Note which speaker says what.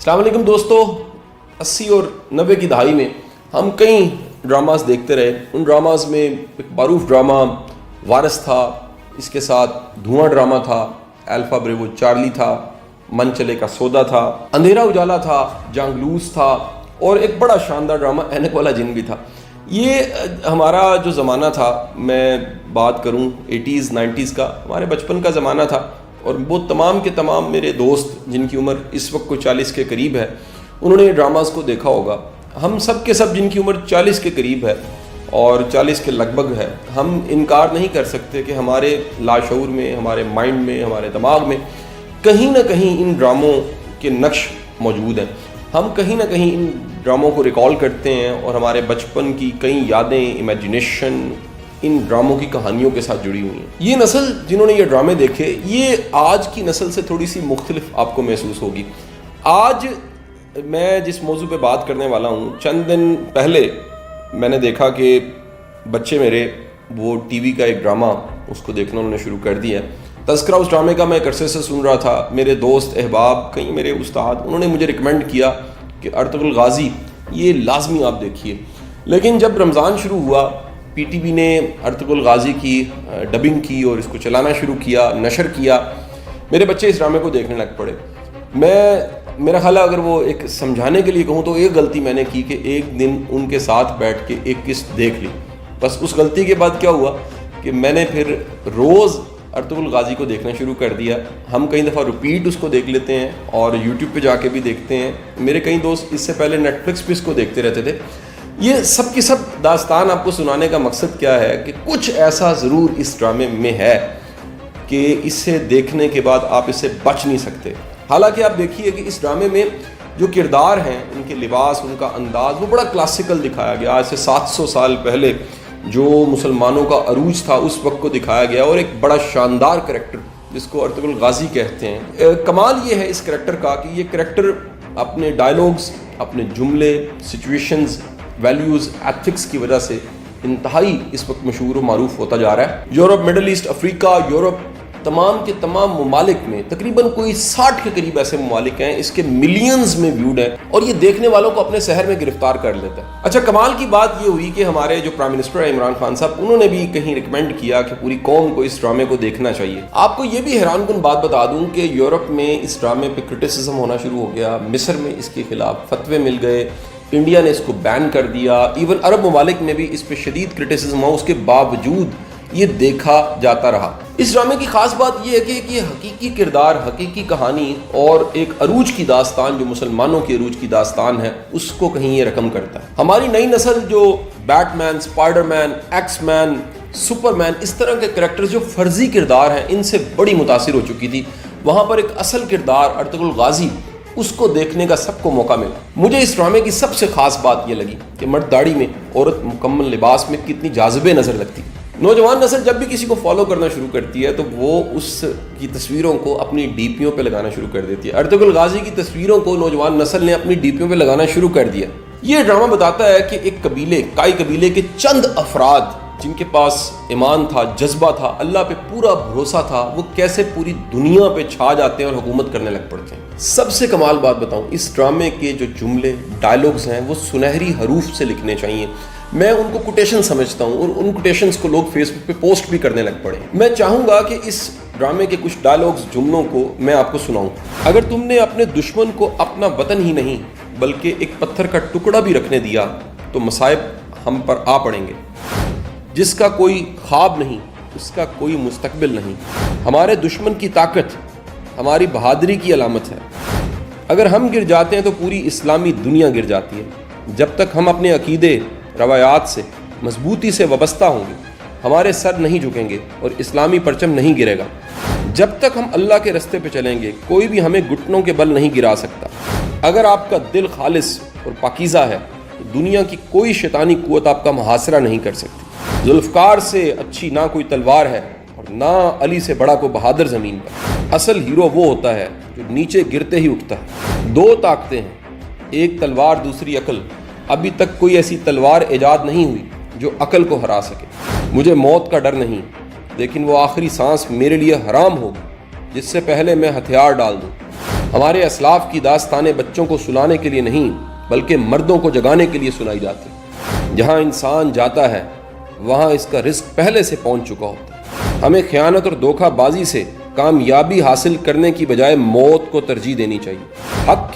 Speaker 1: السلام علیکم دوستو، 80 اور 90 کی دہائی میں ہم کئی ڈراماز دیکھتے رہے. ان ڈراماز میں ایک معروف ڈرامہ وارث تھا، اس کے ساتھ دھواں ڈرامہ تھا، الفا بریوو چارلی تھا، من چلے کا سودا تھا، اندھیرا اجالا تھا، جانگلوس تھا، اور ایک بڑا شاندار ڈرامہ اینک والا جن بھی تھا. یہ ہمارا جو زمانہ تھا، میں بات کروں 80s 90s کا، ہمارے بچپن کا زمانہ تھا. اور وہ تمام کے تمام میرے دوست جن کی عمر اس وقت کو 40 کے قریب ہے، انہوں نے یہ ڈراماز کو دیکھا ہوگا. ہم سب کے سب جن کی عمر 40 کے قریب ہے اور 40 کے لگ بھگ ہے، ہم انکار نہیں کر سکتے کہ ہمارے لاشعور میں، ہمارے مائنڈ میں، ہمارے دماغ میں کہیں نہ کہیں ان ڈراموں کے نقش موجود ہیں. ہم کہیں نہ کہیں ان ڈراموں کو ریکال کرتے ہیں اور ہمارے بچپن کی کئی یادیں، امیجنیشن ان ڈراموں کی کہانیوں کے ساتھ جڑی ہوئی ہیں. یہ نسل جنہوں نے یہ ڈرامے دیکھے، یہ آج کی نسل سے تھوڑی سی مختلف آپ کو محسوس ہوگی. آج میں جس موضوع پہ بات کرنے والا ہوں، چند دن پہلے میں نے دیکھا کہ بچے میرے وہ ٹی وی کا ایک ڈرامہ اس کو دیکھنا انہوں نے شروع کر دیا ہے. تذکرہ اس ڈرامے کا میں ایک عرصے سے سن رہا تھا. میرے دوست احباب، کئی میرے استاد، انہوں نے مجھے ریکمینڈ کیا کہ ارطغرل غازی یہ لازمی آپ دیکھیے. لیکن جب رمضان شروع ہوا، پی ٹی وی نے ارطغرل غازی کی ڈبنگ کی اور اس کو چلانا شروع کیا، نشر کیا. میرے بچے اس ڈرامے کو دیکھنے لگ پڑے. میرا خیال ہے اگر وہ ایک سمجھانے کے لیے کہوں تو ایک غلطی میں نے کی کہ ایک دن ان کے ساتھ بیٹھ کے ایک قسط دیکھ لی. بس اس غلطی کے بعد کیا ہوا کہ میں نے پھر روز ارطغرل غازی کو دیکھنا شروع کر دیا. ہم کئی دفعہ ریپیٹ اس کو دیکھ لیتے ہیں اور یوٹیوب پہ جا کے بھی دیکھتے ہیں. میرے کئی دوست اس سے پہلے نیٹ فلکس پہ اس کو دیکھتے رہتے تھے. یہ سب کی سب داستان آپ کو سنانے کا مقصد کیا ہے کہ کچھ ایسا ضرور اس ڈرامے میں ہے کہ اسے دیکھنے کے بعد آپ اس سے بچ نہیں سکتے. حالانکہ آپ دیکھیے کہ اس ڈرامے میں جو کردار ہیں، ان کے لباس، ان کا انداز، وہ بڑا کلاسیکل دکھایا گیا. آج سے 700 سال پہلے جو مسلمانوں کا عروج تھا اس وقت کو دکھایا گیا، اور ایک بڑا شاندار کریکٹر جس کو ارطغرل غازی کہتے ہیں. کمال یہ ہے اس کریکٹر کا کہ یہ کریکٹر اپنے ڈائلاگز، اپنے جملے، سچویشنز، ویلیوز، ایتھکس کی وجہ سے انتہائی اس وقت مشہور و معروف ہوتا جا رہا ہے. یورپ، مڈل ایسٹ، افریقہ، یورپ، تمام کے تمام ممالک میں تقریباً کوئی 60 کے قریب ایسے ممالک ہیں، اس کے ملینز میں ویوڈ ہیں، اور یہ دیکھنے والوں کو اپنے شہر میں گرفتار کر لیتا ہے. اچھا، کمال کی بات یہ ہوئی کہ ہمارے جو پرائم منسٹر ہے عمران خان صاحب، انہوں نے بھی کہیں ریکمینڈ کیا کہ پوری قوم کو اس ڈرامے کو دیکھنا چاہیے. آپ کو یہ بھی حیران کن بات بتا دوں کہ یورپ میں اس ڈرامے پہ کرٹیسزم ہونا شروع ہو گیا. مصر میں اس کے خلاف فتوے مل گئے، انڈیا نے اس کو بین کر دیا، ایون عرب ممالک میں بھی اس پہ شدید کرٹیسزم ہوا. اس کے باوجود یہ دیکھا جاتا رہا. اس ڈرامے کی خاص بات یہ ہے کہ یہ حقیقی کردار، حقیقی کہانی اور ایک عروج کی داستان جو مسلمانوں کی عروج کی داستان ہے، اس کو کہیں یہ رقم کرتا ہے. ہماری نئی نسل جو بیٹ مین، اسپائڈر مین، ایکس مین، سپر مین، اس طرح کے کریکٹر جو فرضی کردار ہیں، ان سے بڑی متاثر ہو چکی تھی. وہاں پر ایک اصل کردار ارطغرل غازی، اس کو دیکھنے کا سب کو موقع ملا. مجھے اس ڈرامے کی سب سے خاص بات یہ لگی کہ مرد داڑھی میں، عورت مکمل لباس میں کتنی جاذبے نظر لگتی. نوجوان نسل جب بھی کسی کو فالو کرنا شروع کرتی ہے تو وہ اس کی تصویروں کو اپنی ڈی پیوں پہ لگانا شروع کر دیتی ہے. ارطغرل غازی کی تصویروں کو نوجوان نسل نے اپنی ڈی پیوں پہ لگانا شروع کر دیا. یہ ڈرامہ بتاتا ہے کہ ایک قبیلے، کائی قبیلے کے چند افراد جن کے پاس ایمان تھا، جذبہ تھا، اللہ پہ پورا بھروسہ تھا، وہ کیسے پوری دنیا پہ چھا جاتے ہیں اور حکومت کرنے لگ پڑتے ہیں. سب سے کمال بات بتاؤں، اس ڈرامے کے جو جملے، ڈائلاگز ہیں، وہ سنہری حروف سے لکھنے چاہیے. میں ان کو کوٹیشن سمجھتا ہوں، اور ان کوٹیشنز کو لوگ فیس بک پہ پوسٹ بھی کرنے لگ پڑے. میں چاہوں گا کہ اس ڈرامے کے کچھ ڈائلاگز، جملوں کو میں آپ کو سناؤں. اگر تم نے اپنے دشمن کو اپنا وطن ہی نہیں بلکہ ایک پتھر کا ٹکڑا بھی رکھنے دیا تو مصائب ہم پر آ پڑیں گے. جس کا کوئی خواب نہیں، اس کا کوئی مستقبل نہیں. ہمارے دشمن کی طاقت ہماری بہادری کی علامت ہے. اگر ہم گر جاتے ہیں تو پوری اسلامی دنیا گر جاتی ہے. جب تک ہم اپنے عقیدے، روایات سے مضبوطی سے وابستہ ہوں گے، ہمارے سر نہیں جھکیں گے اور اسلامی پرچم نہیں گرے گا. جب تک ہم اللہ کے رستے پہ چلیں گے، کوئی بھی ہمیں گھٹنوں کے بل نہیں گرا سکتا. اگر آپ کا دل خالص اور پاکیزہ ہے تو دنیا کی کوئی شیطانی قوت آپ کا محاصرہ نہیں کر سکتی. ذوالفقار سے اچھی نہ کوئی تلوار ہے اور نہ علی سے بڑا کوئی بہادر زمین پر. اصل ہیرو وہ ہوتا ہے جو نیچے گرتے ہی اٹھتا ہے. 2 طاقتیں ہیں، ایک تلوار، دوسری عقل. ابھی تک کوئی ایسی تلوار ایجاد نہیں ہوئی جو عقل کو ہرا سکے. مجھے موت کا ڈر نہیں، لیکن وہ آخری سانس میرے لیے حرام ہوگی جس سے پہلے میں ہتھیار ڈال دوں. ہمارے اسلاف کی داستانیں بچوں کو سنانے کے لیے نہیں بلکہ مردوں کو جگانے کے لیے سنائی جاتی ہیں۔ جہاں انسان جاتا ہے وہاں اس کا رزق پہلے سے پہنچ چکا ہوتا ہے۔ ہمیں خیانت اور دھوکہ بازی سے کامیابی حاصل کرنے کی بجائے موت کو ترجیح دینی چاہیے۔ حق